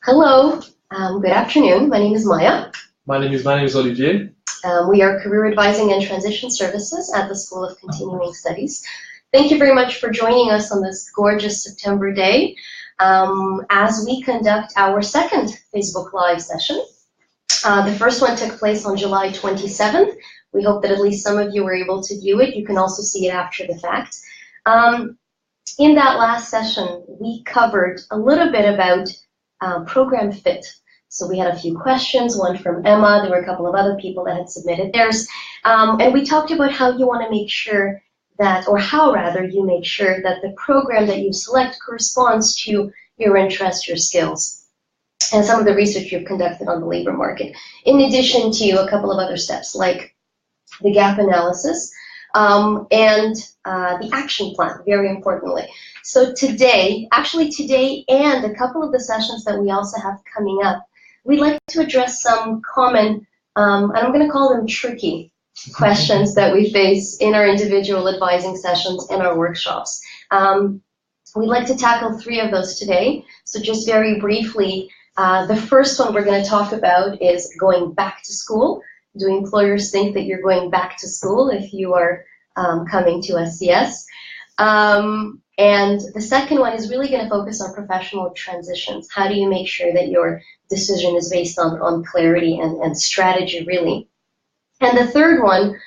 Hello, good afternoon. My name is Maia. My name is Olivier. We are Career Advising and Transition Services at the School of Continuing Studies. Thank you very much for joining us on this gorgeous September day as we conduct our second Facebook Live session. The first one took place on July 27th. We hope that at least some of you were able to view it. You can also see it after the fact. In that last session, we covered a little bit about program fit. So we had a few questions, one from Emma, there were a couple of other people that had submitted theirs, and we talked about how you want to make sure that, or how rather you make sure that the program that you select corresponds to your interests, your skills, and some of the research you've conducted on the labor market, in addition to a couple of other steps like the gap analysis and the action plan, very importantly. So today and a couple of the sessions that we also have coming up, we'd like to address some common, and I'm going to call them tricky, questions that we face in our individual advising sessions and our workshops. We'd like to tackle 3 of those today. So just very briefly, the first one we're going to talk about is going back to school. Do employers think that you're going back to school if you are coming to SCS? And the second one is really going to focus on professional transitions. How do you make sure that your decision is based on clarity and strategy, really? And the third one,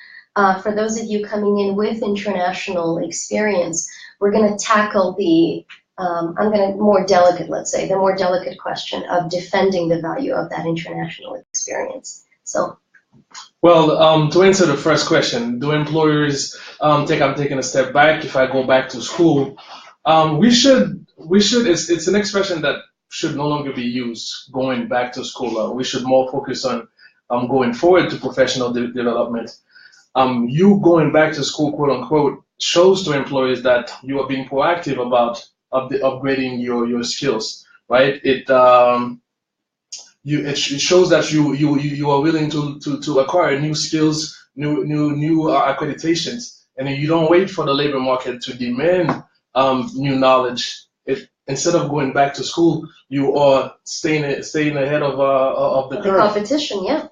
for those of you coming in with international experience, we're going to tackle the, more delicate, let's say, the more delicate question of defending the value of that international experience. So. Well, to answer the first question, do employers think I'm taking a step back if I go back to school? We should. It's an expression that should no longer be used. Going back to school. We should more focus on going forward to professional development. You going back to school, quote unquote, shows to employers that you are being proactive about upgrading your skills, right? It shows that you are willing to acquire new skills, new accreditations, and you don't wait for the labor market to demand new knowledge. Instead of going back to school, you are staying ahead of the curve. Competition, yeah.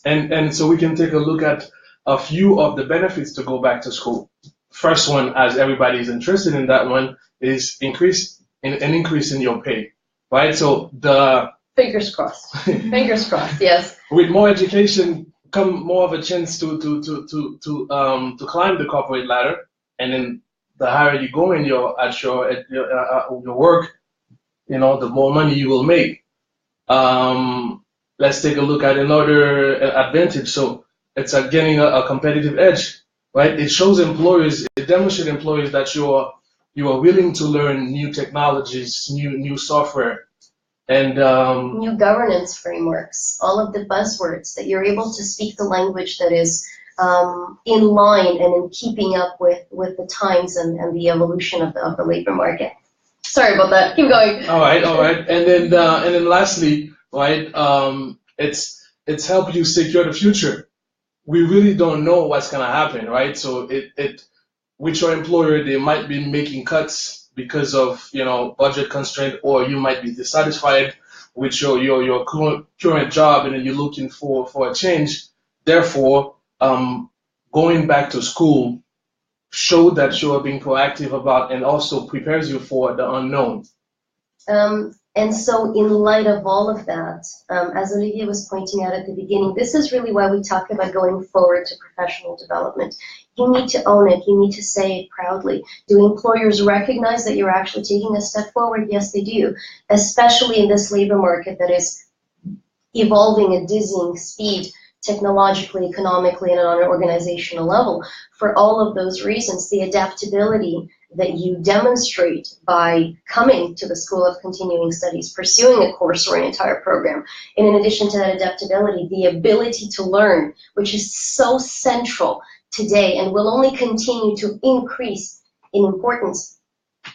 And so we can take a look at a few of the benefits to go back to school. First one, as everybody is interested in that one, is an increase in your pay, right? So the fingers crossed. Fingers crossed. Yes. With more education come more of a chance to climb the corporate ladder, and then the higher you go in your work, the more money you will make. Let's take a look at another advantage. So it's getting a competitive edge, right? It demonstrates employers that you are willing to learn new technologies, new software. And new governance frameworks, all of the buzzwords, that you're able to speak the language that is in line and in keeping up with the times and the evolution of the labor market. Sorry about that. Keep going. All right. And then lastly, right? It's helped you secure the future. We really don't know what's gonna happen, right? So it with your employer, they might be making cuts because of budget constraint, or you might be dissatisfied with your current job, and then you're looking for a change. Therefore, going back to school show that you are being proactive about, and also prepares you for the unknown. And so in light of all of that, as Olivier was pointing out at the beginning, this is really why we talk about going forward to professional development. You need to own it. You need to say it proudly. Do employers recognize that you're actually taking a step forward? Yes, they do, especially in this labor market that is evolving at dizzying speed, technologically, economically, and on an organizational level. For all of those reasons, the adaptability that you demonstrate by coming to the School of Continuing Studies, pursuing a course or an entire program, and in addition to that adaptability, the ability to learn, which is so central today and will only continue to increase in importance.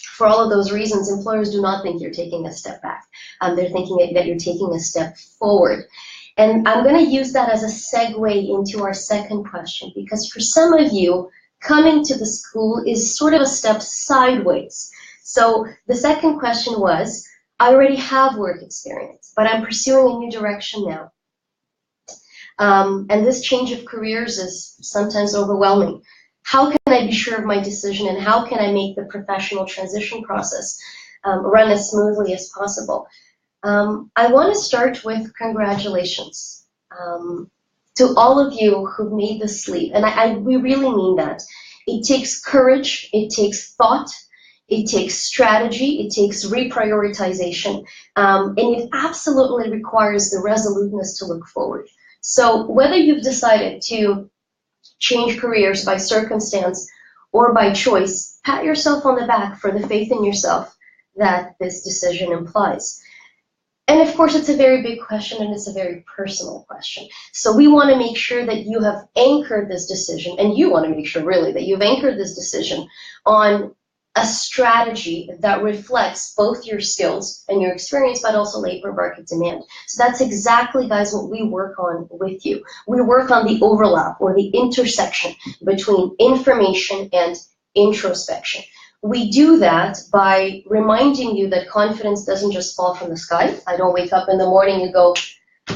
For all of those reasons, employers do not think you're taking a step back. They're thinking that you're taking a step forward. And I'm going to use that as a segue into our second question, because for some of you, coming to the school is sort of a step sideways. So the second question was, I already have work experience, but I'm pursuing a new direction now. And this change of careers is sometimes overwhelming. How can I be sure of my decision, and how can I make the professional transition process run as smoothly as possible? I want to start with congratulations to all of you who've made this leap, and we really mean that. It takes courage, it takes thought, it takes strategy, it takes reprioritization, and it absolutely requires the resoluteness to look forward. So whether you've decided to change careers by circumstance or by choice, pat yourself on the back for the faith in yourself that this decision implies. And of course, it's a very big question, and it's a very personal question. So we want to make sure that you have anchored this decision, and you want to make sure really that you've anchored this decision on a strategy that reflects both your skills and your experience, but also labor market demand. So that's exactly, guys, what we work on with you. We work on the overlap or the intersection between information and introspection. We do that by reminding you that confidence doesn't just fall from the sky. I don't wake up in the morning and go,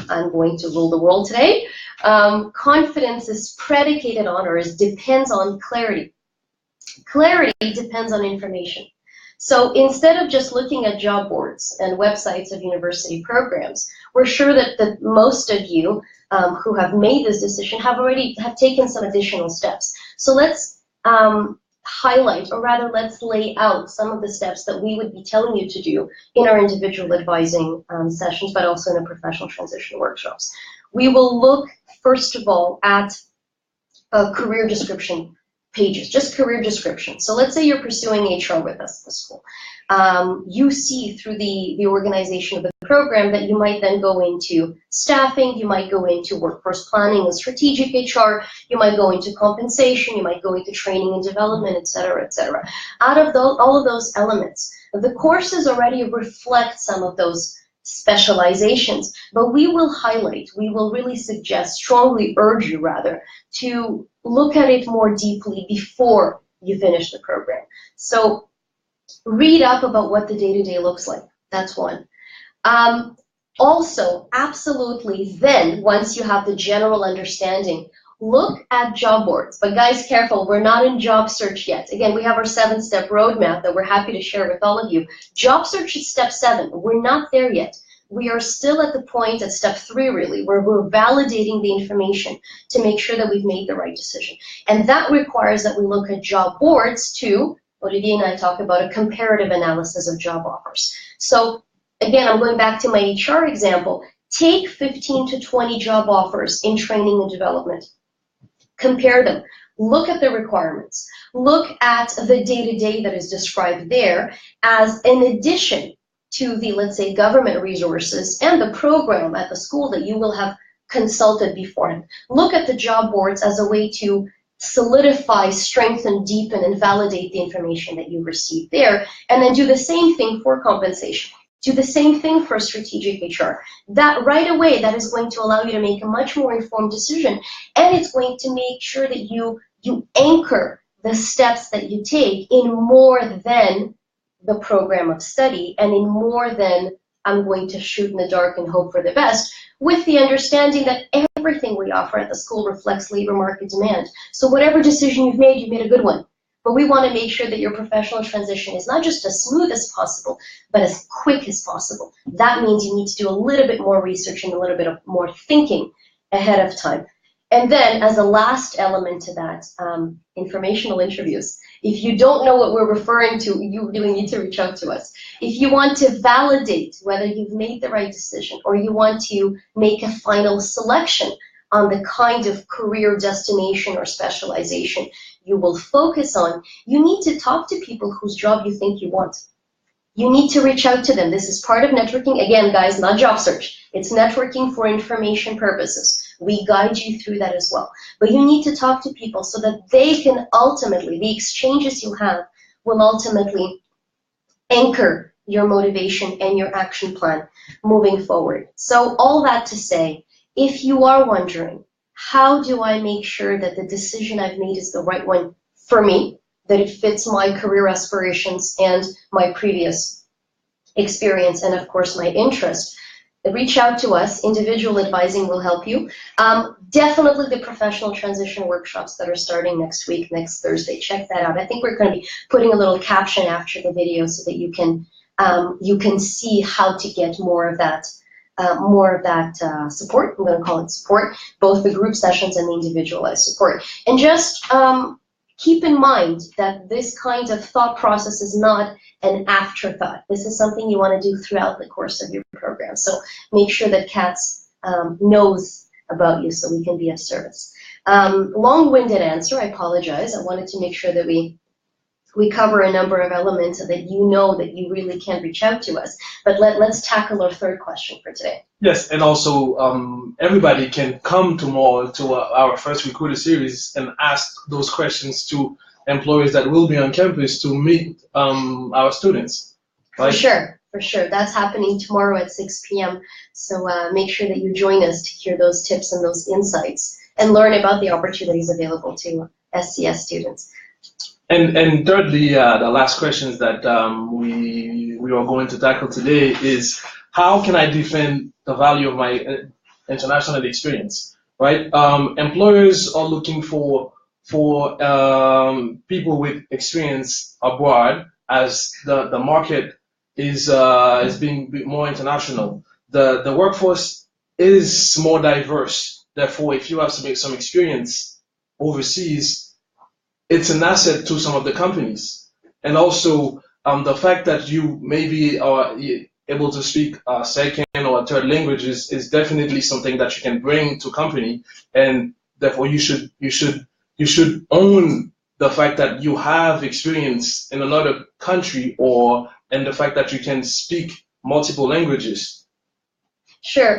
I'm going to rule the world today. Confidence is predicated on, or depends on, clarity. Clarity depends on information. So instead of just looking at job boards and websites of university programs, we're sure that most of you who have made this decision have taken some additional steps. So let's highlight, or rather let's lay out some of the steps that we would be telling you to do in our individual advising sessions, but also in the professional transition workshops. We will look, first of all, at career description pages, just career description. So let's say you're pursuing HR with us at the school. You see through the organization of the program that you might then go into staffing, you might go into workforce planning and strategic HR, you might go into compensation, you might go into training and development, et cetera, et cetera. Out of all of those elements, the courses already reflect some of those specializations, but we will highlight, we will really suggest, strongly urge you rather, to look at it more deeply before you finish the program. So read up about what the day-to-day looks like. That's one. Also, absolutely, then, once you have the general understanding, look at job boards. But guys, careful, we're not in job search yet. Again, we have our 7-step roadmap that we're happy to share with all of you. Job search is step 7. We're not there yet. We are still at the point at step 3, really, where we're validating the information to make sure that we've made the right decision. And that requires that we look at job boards to, Olivier and I talk about a comparative analysis of job offers. So again, I'm going back to my HR example. Take 15 to 20 job offers in training and development. Compare them. Look at the requirements. Look at the day-to-day that is described there as an addition to the, let's say, government resources and the program at the school that you will have consulted beforehand. Look at the job boards as a way to solidify, strengthen, deepen, and validate the information that you receive there, and then do the same thing for compensation. Do the same thing for strategic HR. That right away, that is going to allow you to make a much more informed decision, and it's going to make sure that you anchor the steps that you take in more than the program of study, and in more than I'm going to shoot in the dark and hope for the best, with the understanding that everything we offer at the school reflects labor market demand. So whatever decision you've made a good one. But we want to make sure that your professional transition is not just as smooth as possible, but as quick as possible. That means you need to do a little bit more research and a little bit of more thinking ahead of time. And then, as a last element to that, informational interviews. If you don't know what we're referring to, you really need to reach out to us. If you want to validate whether you've made the right decision, or you want to make a final selection on the kind of career destination or specialization you will focus on, you need to talk to people whose job you think you want. You need to reach out to them. This is part of networking. Again, guys, not job search. It's networking for information purposes. We guide you through that as well. But you need to talk to people so that they can ultimately, the exchanges you have will ultimately anchor your motivation and your action plan moving forward. So all that to say, if you are wondering, how do I make sure that the decision I've made is the right one for me, that it fits my career aspirations and my previous experience and, of course, my interest, reach out to us. Individual advising will help you. Definitely the professional transition workshops that are starting next week, next Thursday. Check that out. I think we're going to be putting a little caption after the video so that you can see how to get more of that support. I'm going to call it support, both the group sessions and the individualized support. And just keep in mind that this kind of thought process is not an afterthought. This is something you want to do throughout the course of your program. So make sure that CATS knows about you so we can be of service. Long-winded answer, I apologize. I wanted to make sure that we cover a number of elements so that you know that you really can reach out to us. But let's tackle our third question for today. Yes, and also everybody can come tomorrow to our first recruiter series and ask those questions to employers that will be on campus to meet our students. Right? For sure. That's happening tomorrow at 6 p.m. So make sure that you join us to hear those tips and those insights and learn about the opportunities available to SCS students. And thirdly, the last questions that we are going to tackle today is how can I defend the value of my international experience, right? Employers are looking for people with experience abroad as the market is being more international. The workforce is more diverse. Therefore, if you have some experience overseas, it's an asset to some of the companies. And also the fact that you maybe are able to speak a second or a third language is definitely something that you can bring to a company, and therefore you should own the fact that you have experience in another country and the fact that you can speak multiple languages. Sure.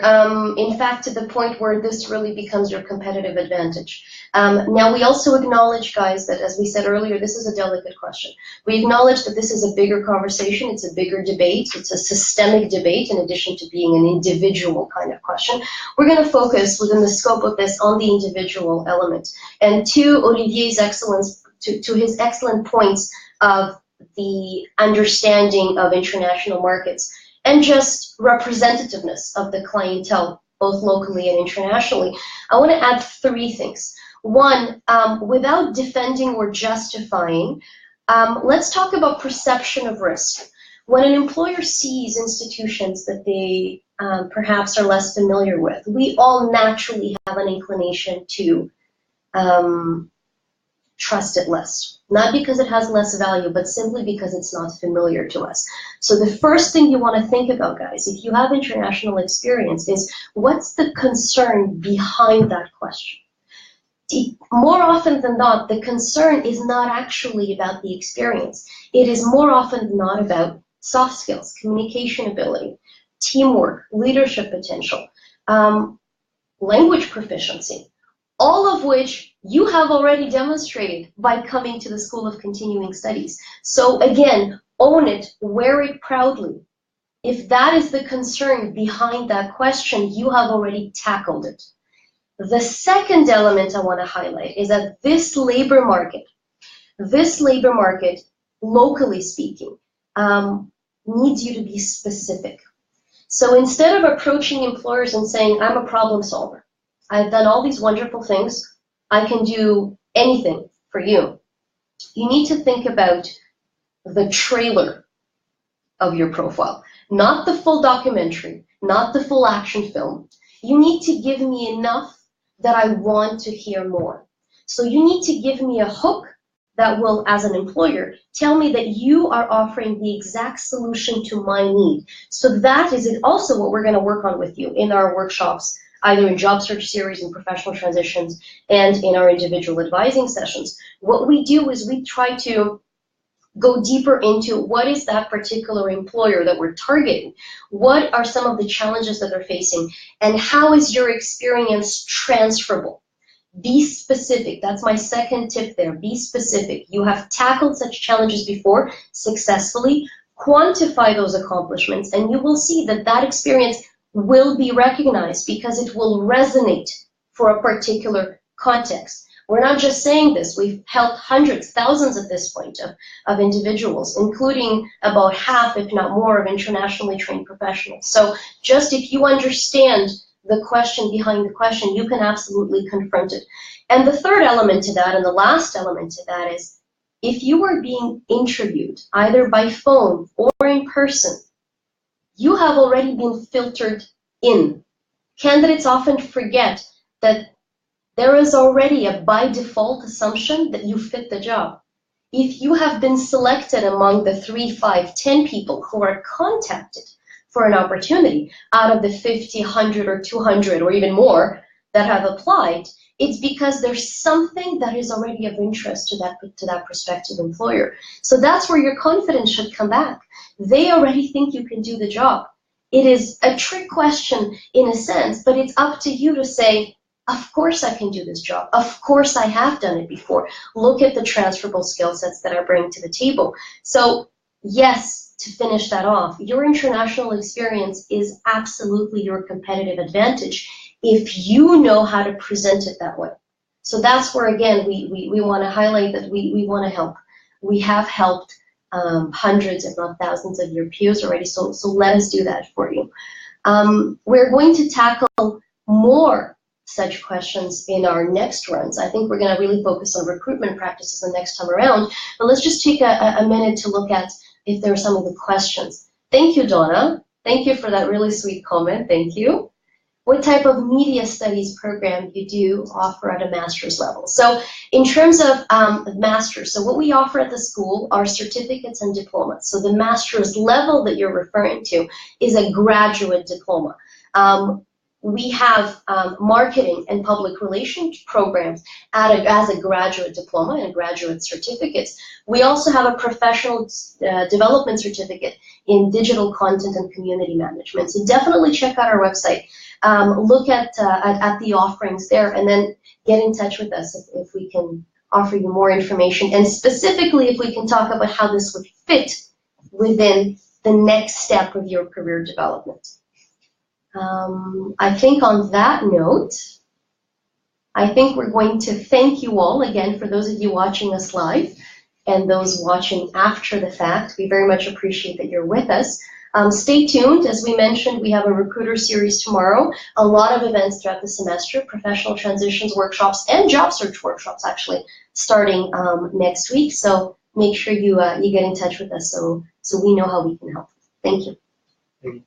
In fact, to the point where this really becomes your competitive advantage. Now, we also acknowledge, guys, that as we said earlier, this is a delicate question. We acknowledge that this is a bigger conversation. It's a bigger debate. It's a systemic debate in addition to being an individual kind of question. We're going to focus within the scope of this on the individual element. And to Olivier's excellence, to his excellent points of the understanding of international markets, and just representativeness of the clientele, both locally and internationally, I want to add three things. One, without defending or justifying, let's talk about perception of risk. When an employer sees institutions that they perhaps are less familiar with, we all naturally have an inclination to trust it less. Not because it has less value, but simply because it's not familiar to us. So the first thing you want to think about, guys, if you have international experience, is what's the concern behind that question? More often than not, the concern is not actually about the experience. It is more often than not about soft skills, communication ability, teamwork, leadership potential, language proficiency, all of which you have already demonstrated by coming to the School of Continuing Studies. So again, own it, wear it proudly. If that is the concern behind that question, you have already tackled it. The second element I want to highlight is that this labor market, locally speaking, needs you to be specific. So instead of approaching employers and saying, I'm a problem solver, I've done all these wonderful things, I can do anything for you, you need to think about the trailer of your profile, not the full documentary, not the full action film. You need to give me enough that I want to hear more. So you need to give me a hook that will, as an employer, tell me that you are offering the exact solution to my need. So that is also what we're going to work on with you in our workshops, either in job search series and professional transitions and in our individual advising sessions. What we do is we try to go deeper into what is that particular employer that we're targeting, what are some of the challenges that they're facing, and how is your experience transferable. Be specific. That's my second tip there. Be specific. You have tackled such challenges before successfully. Quantify those accomplishments, and you will see that that experience will be recognized because it will resonate for a particular context. We're not just saying this. We've helped hundreds, thousands at this point of individuals, including about half, if not more, of internationally trained professionals. So just if you understand the question behind the question, you can absolutely confront it. And the third element to that, and the last element to that, is if you are being interviewed, either by phone or in person, you have already been filtered in. Candidates often forget that there is already a by default assumption that you fit the job. If you have been selected among the 3, 5, 10 people who are contacted for an opportunity out of the 50, 100, or 200, or even more that have applied, it's because there's something that is already of interest to that prospective employer. So that's where your confidence should come back. They already think you can do the job. It is a trick question in a sense, but it's up to you to say, of course I can do this job. Of course I have done it before. Look at the transferable skill sets that I bring to the table. So yes, to finish that off, your international experience is absolutely your competitive advantage if you know how to present it that way. So that's where, again, we want to highlight that we want to help. We have helped hundreds, if not thousands, of your peers already, so let us do that for you. We're going to tackle more such questions in our next runs. I think we're going to really focus on recruitment practices the next time around, but let's just take a minute to look at if there are some of the questions. Thank you, Donna. Thank you for that really sweet comment. Thank you. What type of media studies program you do offer at a master's level? So in terms of master's, so what we offer at the school are certificates and diplomas. So the master's level that you're referring to is a graduate diploma. We have marketing and public relations programs as a graduate diploma and graduate certificates. We also have a professional development certificate in digital content and community management. So definitely check out our website. Look at the offerings there, and then get in touch with us if we can offer you more information, and specifically if we can talk about how this would fit within the next step of your career development. I think on that note, I think we're going to thank you all again for those of you watching us live and those watching after the fact. We very much appreciate that you're with us. Stay tuned. As we mentioned, we have a recruiter series tomorrow, a lot of events throughout the semester, professional transitions workshops and job search workshops actually starting next week. So make sure you get in touch with us so we know how we can help. Thank you. Thank you.